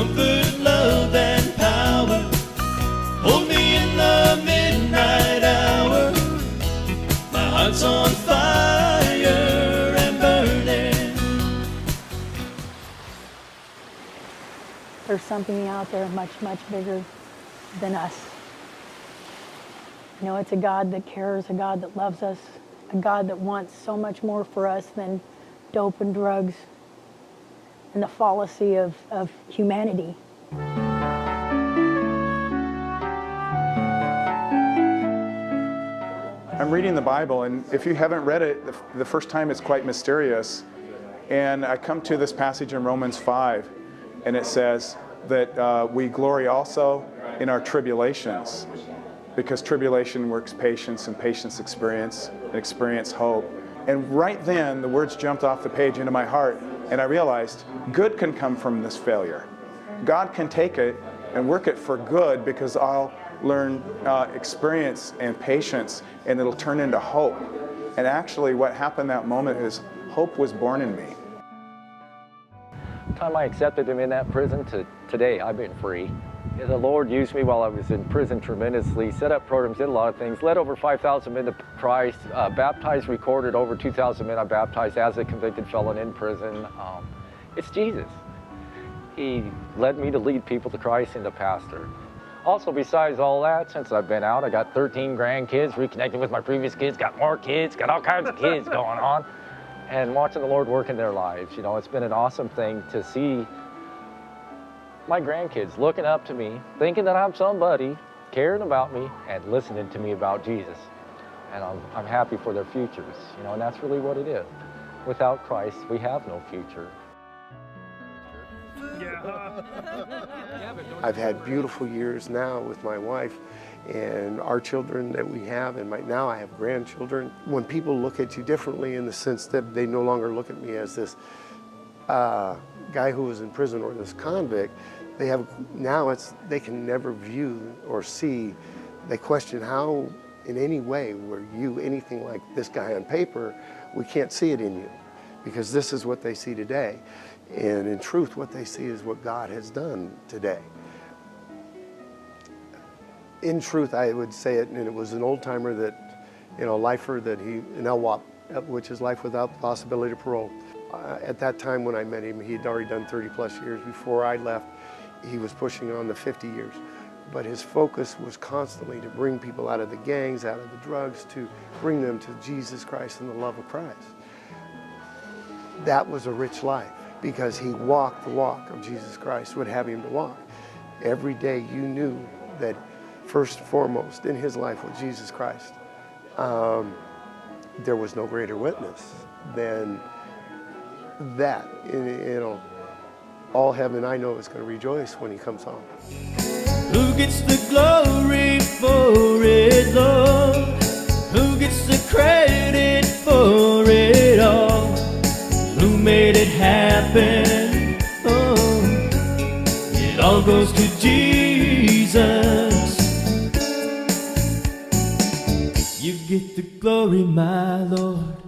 comfort, love, and power. Hold me in the midnight hour. My heart's on fire and burning. There's something out there much, much bigger than us. You know, it's a God that cares, a God that loves us, a God that wants so much more for us than dope and drugs and the fallacy of humanity. I'm reading the Bible, and if you haven't read it, the first time it's quite mysterious. And I come to this passage in Romans 5, and it says that we glory also in our tribulations, because tribulation works patience, and patience experience hope. And right then, the words jumped off the page into my heart, and I realized good can come from this failure. God can take it and work it for good, because I'll learn experience and patience, and it'll turn into hope. And actually what happened that moment is hope was born in me. The time I accepted him in that prison to today, I've been free. The Lord used me while I was in prison tremendously, set up programs, did a lot of things, led over 5,000 men to Christ, baptized, recorded over 2,000 men I baptized as a convicted felon in prison. It's Jesus. He led me to lead people to Christ and to pastor. Also, besides all that, since I've been out, I got 13 grandkids, reconnecting with my previous kids, got more kids, got all kinds of kids going on, and watching the Lord work in their lives. You know, it's been an awesome thing to see my grandkids looking up to me, thinking that I'm somebody, caring about me, and listening to me about Jesus. And I'm happy for their futures, you know, and that's really what it is. Without Christ, we have no future. I've had beautiful years now with my wife and our children that we have, and now I have grandchildren. When people look at you differently, in the sense that they no longer look at me as this guy who was in prison or this convict, they can never view or see. They question how in any way were you anything like this guy on paper. We can't see it in you, because this is what they see today. And in truth, what they see is what God has done today. In truth, I would say it, and it was an old timer that, you know, lifer that an LWOP, which is life without the possibility of parole. At that time when I met him, he had already done 30 plus years. Before I left, he was pushing on the 50 years. But his focus was constantly to bring people out of the gangs, out of the drugs, to bring them to Jesus Christ and the love of Christ. That was a rich life, because he walked the walk of Jesus Christ, would have him to walk. Every day you knew that first and foremost in his life was Jesus Christ. There was no greater witness than that. You know, all heaven, I know, is going to rejoice when he comes home. Who gets the glory for it, Lord? Who gets the credit for it all? Who made it happen? Oh, it all goes to Jesus. You get the glory, my Lord.